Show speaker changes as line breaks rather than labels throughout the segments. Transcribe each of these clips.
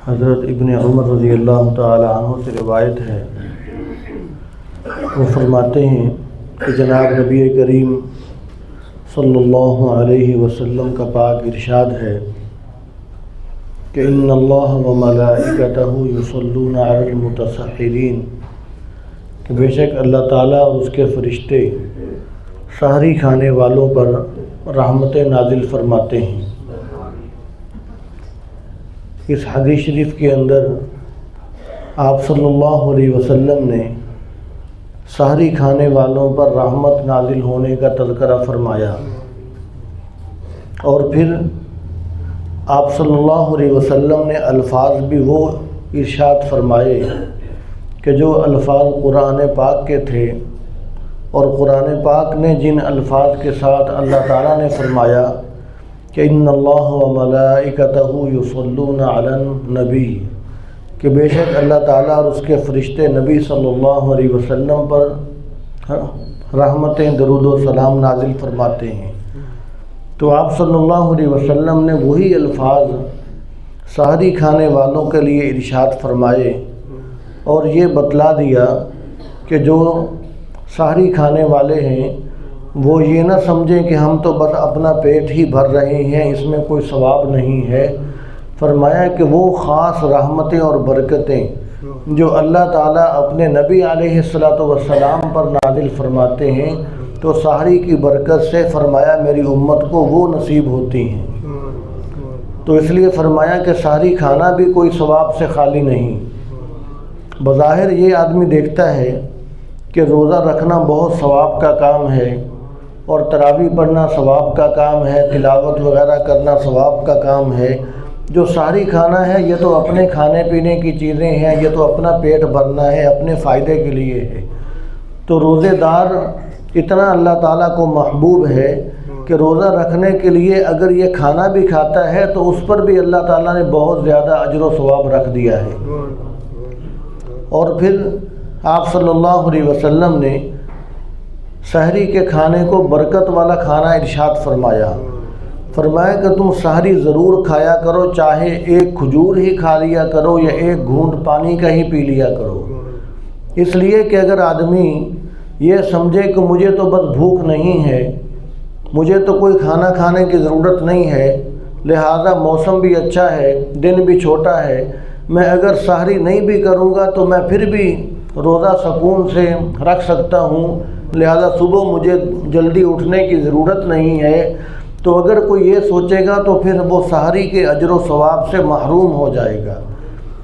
حضرت ابن عمر رضی اللہ تعالی عنہ سے روایت ہے، وہ فرماتے ہیں کہ جناب نبی کریم صلی اللہ علیہ وسلم کا پاک ارشاد ہے کہ ان اللہ و ملائکتہ یصلون علی المتسحرین، کہ بے شک اللہ تعالیٰ اور اس کے فرشتے سحری کھانے والوں پر رحمتیں نازل فرماتے ہیں۔ اس حدیث شریف کے اندر آپ صلی اللہ علیہ وسلم نے سحری کھانے والوں پر رحمت نازل ہونے کا تذکرہ فرمایا، اور پھر آپ صلی اللہ علیہ وسلم نے الفاظ بھی وہ ارشاد فرمائے کہ جو الفاظ قرآن پاک کے تھے، اور قرآن پاک نے جن الفاظ کے ساتھ اللہ تعالیٰ نے فرمایا کہ ان اللہ و ملائکتہ یصلون علی النبی، کہ بے شک اللہ تعالیٰ اور اس کے فرشتے نبی صلی اللہ علیہ وسلم پر رحمتیں درود و سلام نازل فرماتے ہیں۔ تو آپ صلی اللہ علیہ وسلم نے وہی الفاظ سحری کھانے والوں کے لیے ارشاد فرمائے، اور یہ بتلا دیا کہ جو سحری کھانے والے ہیں وہ یہ نہ سمجھیں کہ ہم تو بس اپنا پیٹ ہی بھر رہے ہیں، اس میں کوئی ثواب نہیں ہے۔ فرمایا کہ وہ خاص رحمتیں اور برکتیں جو اللہ تعالیٰ اپنے نبی علیہ السلام پر نازل فرماتے ہیں، تو سحری کی برکت سے فرمایا میری امت کو وہ نصیب ہوتی ہیں۔ تو اس لیے فرمایا کہ سحری کھانا بھی کوئی ثواب سے خالی نہیں۔ بظاہر یہ آدمی دیکھتا ہے کہ روزہ رکھنا بہت ثواب کا کام ہے، اور تراویح پڑھنا ثواب کا کام ہے، تلاوت وغیرہ کرنا ثواب کا کام ہے۔ جو سحری کھانا ہے یہ تو اپنے کھانے پینے کی چیزیں ہیں، یہ تو اپنا پیٹ بھرنا ہے، اپنے فائدے کے لیے ہے۔ تو روزے دار اتنا اللہ تعالیٰ کو محبوب ہے کہ روزہ رکھنے کے لیے اگر یہ کھانا بھی کھاتا ہے تو اس پر بھی اللہ تعالیٰ نے بہت زیادہ اجر و ثواب رکھ دیا ہے۔ اور پھر آپ صلی اللہ علیہ وسلم نے سحری کے کھانے کو برکت والا کھانا ارشاد فرمایا کہ تم سحری ضرور کھایا کرو، چاہے ایک کھجور ہی کھا لیا کرو یا ایک گھونٹ پانی کا ہی پی لیا کرو۔ اس لیے کہ اگر آدمی یہ سمجھے کہ مجھے تو بس بھوک نہیں ہے، مجھے تو کوئی کھانا کھانے کی ضرورت نہیں ہے، لہذا موسم بھی اچھا ہے، دن بھی چھوٹا ہے، میں اگر سحری نہیں بھی کروں گا تو میں پھر بھی روزہ سکون سے رکھ سکتا ہوں، لہذا صبح مجھے جلدی اٹھنے کی ضرورت نہیں ہے، تو اگر کوئی یہ سوچے گا تو پھر وہ سحری کے اجر و ثواب سے محروم ہو جائے گا۔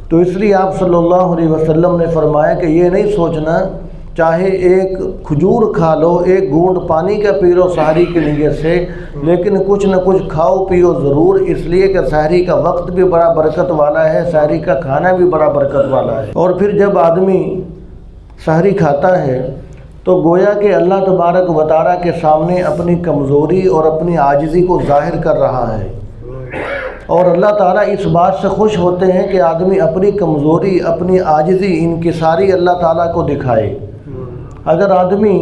تو اس لیے آپ صلی اللہ علیہ وسلم نے فرمایا کہ یہ نہیں سوچنا چاہے ایک کھجور کھا لو، ایک گھونٹ پانی کا پی لو سحری کی نیت سے، لیکن کچھ نہ کچھ کھاؤ پیو ضرور، اس لیے کہ سحری کا وقت بھی بڑا برکت والا ہے، سحری کا کھانا بھی بڑا برکت والا ہے۔ اور پھر جب آدمی سحری کھاتا ہے تو گویا کہ اللہ تبارک و تعالیٰ کے سامنے اپنی کمزوری اور اپنی عاجزی کو ظاہر کر رہا ہے، اور اللہ تعالیٰ اس بات سے خوش ہوتے ہیں کہ آدمی اپنی کمزوری، اپنی عاجزی، انکساری اللہ تعالیٰ کو دکھائے۔ اگر آدمی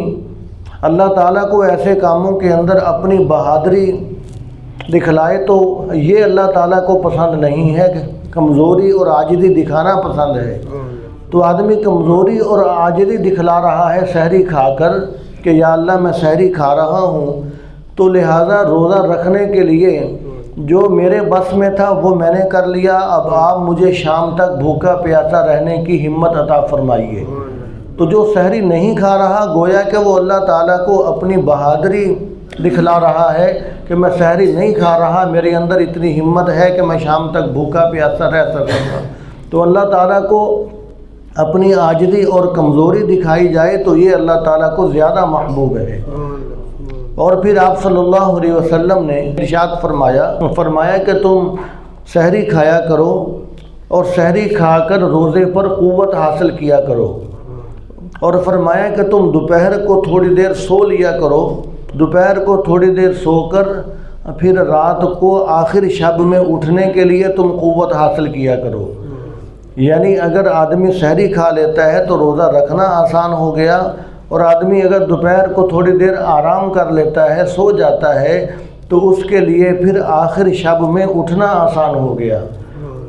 اللہ تعالیٰ کو ایسے کاموں کے اندر اپنی بہادری دکھلائے تو یہ اللہ تعالیٰ کو پسند نہیں ہے، کمزوری اور عاجزی دکھانا پسند ہے۔ تو آدمی کمزوری اور عاجزی دکھلا رہا ہے سحری کھا کر کہ یا اللہ میں سحری کھا رہا ہوں، تو لہٰذا روزہ رکھنے کے لیے جو میرے بس میں تھا وہ میں نے کر لیا، اب آپ مجھے شام تک بھوکا پیاسا رہنے کی ہمت عطا فرمائیے۔ تو جو سحری نہیں کھا رہا گویا کہ وہ اللہ تعالیٰ کو اپنی بہادری دکھلا رہا ہے کہ میں سحری نہیں کھا رہا، میرے اندر اتنی ہمت ہے کہ میں شام تک بھوکا پیاسا رہ سکوں گا۔ تو اللہ تعالیٰ کو اپنی عاجزی اور کمزوری دکھائی جائے تو یہ اللہ تعالیٰ کو زیادہ محبوب ہے۔ اور پھر آپ صلی اللہ علیہ وسلم نے ارشاد فرمایا کہ تم سحری کھایا کرو، اور سحری کھا کر روزے پر قوت حاصل کیا کرو، اور فرمایا کہ تم دوپہر کو تھوڑی دیر سو لیا کرو، دوپہر کو تھوڑی دیر سو کر پھر رات کو آخر شب میں اٹھنے کے لیے تم قوت حاصل کیا کرو۔ یعنی اگر آدمی سحری کھا لیتا ہے تو روزہ رکھنا آسان ہو گیا، اور آدمی اگر دوپہر کو تھوڑی دیر آرام کر لیتا ہے، سو جاتا ہے، تو اس کے لیے پھر آخر شب میں اٹھنا آسان ہو گیا۔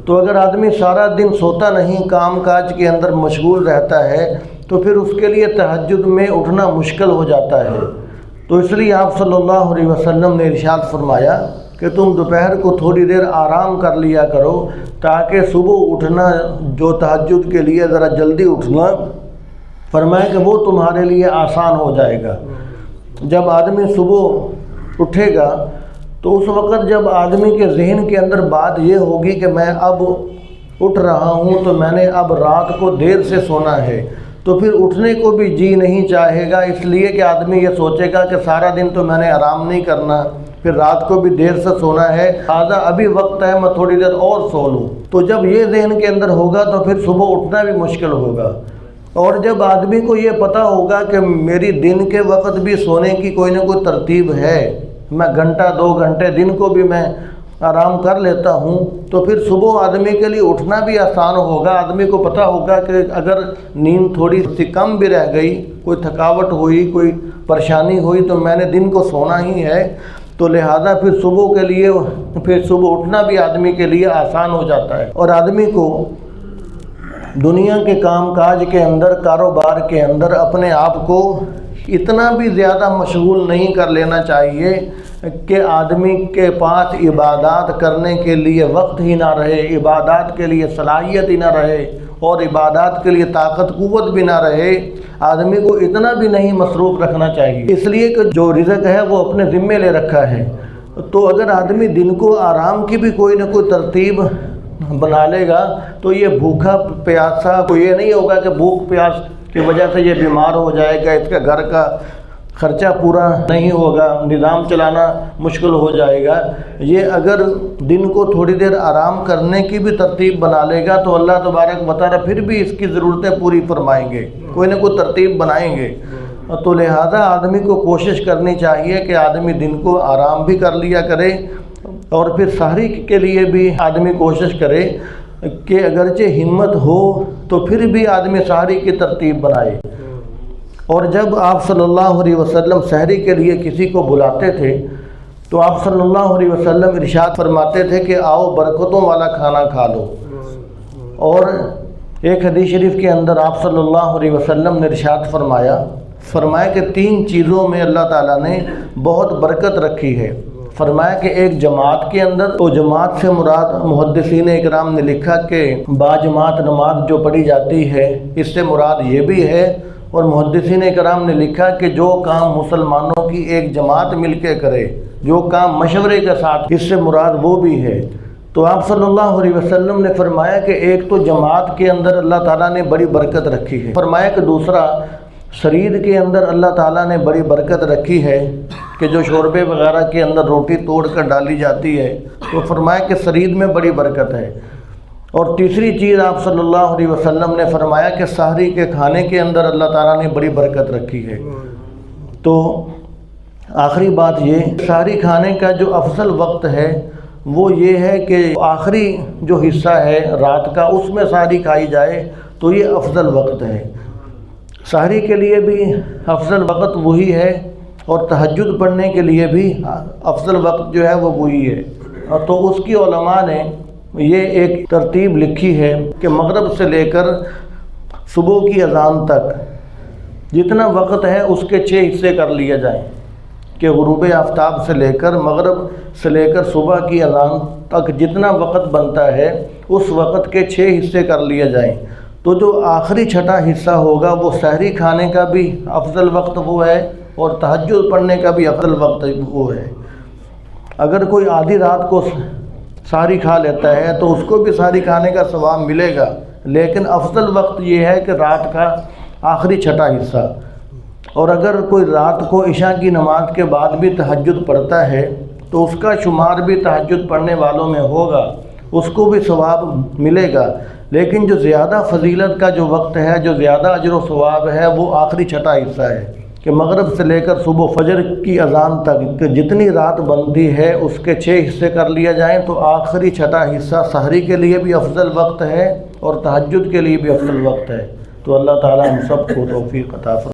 تو اگر آدمی سارا دن سوتا نہیں، کام کاج کے اندر مشغول رہتا ہے، تو پھر اس کے لیے تہجد میں اٹھنا مشکل ہو جاتا ہے۔ تو اس لیے آپ صلی اللہ علیہ وسلم نے ارشاد فرمایا کہ تم دوپہر کو تھوڑی دیر آرام کر لیا کرو، تاکہ صبح اٹھنا، جو تہجد کے لیے ذرا جلدی اٹھنا، فرمایا کہ وہ تمہارے لیے آسان ہو جائے گا۔ جب آدمی صبح اٹھے گا تو اس وقت جب آدمی کے ذہن کے اندر بات یہ ہوگی کہ میں اب اٹھ رہا ہوں تو میں نے اب رات کو دیر سے سونا ہے، تو پھر اٹھنے کو بھی جی نہیں چاہے گا، اس لیے کہ آدمی یہ سوچے گا کہ سارا دن تو میں نے آرام نہیں کرنا، پھر رات کو بھی دیر سے سونا ہے، لہٰذا ابھی وقت ہے میں تھوڑی دیر اور سو لوں۔ تو جب یہ ذہن کے اندر ہوگا تو پھر صبح اٹھنا بھی مشکل ہوگا۔ اور جب آدمی کو یہ پتہ ہوگا کہ میری دن کے وقت بھی سونے کی کوئی نہ کوئی ترتیب ہے، میں گھنٹہ 2 گھنٹے دن کو بھی میں آرام کر لیتا ہوں، تو پھر صبح آدمی کے لیے اٹھنا بھی آسان ہوگا۔ آدمی کو پتہ ہوگا کہ اگر نیند تھوڑی سی کم بھی رہ گئی، کوئی تھکاوٹ ہوئی، کوئی پریشانی ہوئی، تو میں نے دن کو سونا ہی ہے، تو لہٰذا پھر صبح کے لیے پھر صبح اٹھنا بھی آدمی کے لیے آسان ہو جاتا ہے۔ اور آدمی کو دنیا کے کام کاج کے اندر، کاروبار کے اندر اپنے آپ کو اتنا بھی زیادہ مشغول نہیں کر لینا چاہیے کہ آدمی کے پاس عبادات کرنے کے لیے وقت ہی نہ رہے، عبادات کے لیے صلاحیت ہی نہ رہے، اور عبادات کے لیے طاقت قوت بھی نہ رہے۔ آدمی کو اتنا بھی نہیں مصروف رکھنا چاہیے، اس لیے کہ جو رزق ہے وہ اپنے ذمے لے رکھا ہے۔ تو اگر آدمی دن کو آرام کی بھی کوئی نہ کوئی ترتیب بنا لے گا تو یہ بھوکا پیاسا کو یہ نہیں ہوگا کہ بھوک پیاس کی وجہ سے یہ بیمار ہو جائے گا، اس کے گھر کا خرچہ پورا نہیں ہوگا، نظام چلانا مشکل ہو جائے گا۔ یہ اگر دن کو تھوڑی دیر آرام کرنے کی بھی ترتیب بنا لے گا تو اللہ تبارک و تعالیٰ پھر بھی اس کی ضرورتیں پوری فرمائیں گے، کوئی نہ کوئی ترتیب بنائیں گے۔ تو لہٰذا آدمی کو کوشش کرنی چاہیے کہ آدمی دن کو آرام بھی کر لیا کرے، اور پھر سحری کے لیے بھی آدمی کوشش کرے کہ اگرچہ ہمت ہو تو پھر بھی آدمی سحری کی ترتیب بنائے۔ اور جب آپ صلی اللہ علیہ وسلم سحری کے لیے کسی کو بلاتے تھے تو آپ صلی اللہ علیہ وسلم ارشاد فرماتے تھے کہ آؤ برکتوں والا کھانا کھا لو۔ اور ایک حدیث شریف کے اندر آپ صلی اللہ علیہ وسلم نے ارشاد فرمایا کہ 3 چیزوں میں اللہ تعالیٰ نے بہت برکت رکھی ہے۔ فرمایا کہ ایک جماعت کے اندر، تو جماعت سے مراد محدثین اکرام نے لکھا کہ باجماعت نماز جو پڑھی جاتی ہے، اس سے مراد یہ بھی ہے، اور محدثین اکرام نے لکھا کہ جو کام مسلمانوں کی ایک جماعت مل کے کرے، جو کام مشورے کے ساتھ، اس سے مراد وہ بھی ہے۔ تو آپ صلی اللہ علیہ وسلم نے فرمایا کہ ایک تو جماعت کے اندر اللہ تعالیٰ نے بڑی برکت رکھی ہے، فرمایا کہ دوسرا شرید کے اندر اللہ تعالیٰ نے بڑی برکت رکھی ہے کہ جو شوربے وغیرہ کے اندر روٹی توڑ کر ڈالی جاتی ہے، تو فرمایا کہ شرید میں بڑی برکت ہے۔ اور تیسری چیز آپ صلی اللہ علیہ وسلم نے فرمایا کہ سحری کے کھانے کے اندر اللہ تعالیٰ نے بڑی برکت رکھی ہے۔ تو آخری بات یہ، سحری کھانے کا جو افضل وقت ہے وہ یہ ہے کہ آخری جو حصہ ہے رات کا، اس میں سحری کھائی جائے تو یہ افضل وقت ہے۔ سحری کے لیے بھی افضل وقت وہی ہے، اور تہجد پڑھنے کے لیے بھی افضل وقت جو ہے وہ وہی ہے۔ تو اس کی علماء نے یہ ایک ترتیب لکھی ہے کہ مغرب سے لے کر صبح کی اذان تک جتنا وقت ہے اس کے 6 حصے کر لیے جائیں، کہ غروب آفتاب سے لے کر مغرب سے لے کر صبح کی اذان تک جتنا وقت بنتا ہے اس وقت کے 6 حصے کر لیے جائیں۔ تو جو آخری چھٹا حصہ ہوگا وہ سحری کھانے کا بھی افضل وقت وہ ہے، اور تہجد پڑھنے کا بھی افضل وقت وہ ہے۔ اگر کوئی آدھی رات کو سحری کھا لیتا ہے تو اس کو بھی سحری کھانے کا ثواب ملے گا، لیکن افضل وقت یہ ہے کہ رات کا آخری چھٹا حصہ۔ اور اگر کوئی رات کو عشاء کی نماز کے بعد بھی تہجد پڑھتا ہے تو اس کا شمار بھی تہجد پڑھنے والوں میں ہوگا، اس کو بھی ثواب ملے گا۔ لیکن جو زیادہ فضیلت کا جو وقت ہے، جو زیادہ اجر و ثواب ہے، وہ آخری چھٹا حصہ ہے، کہ مغرب سے لے کر صبح فجر کی اذان تک کہ جتنی رات بنتی ہے اس کے 6 حصے کر لیا جائیں، تو آخری چھٹا حصہ سحری کے لیے بھی افضل وقت ہے اور تہجد کے لیے بھی افضل وقت ہے۔ تو اللہ تعالیٰ ہم سب کو توفیق عطا فرمائے۔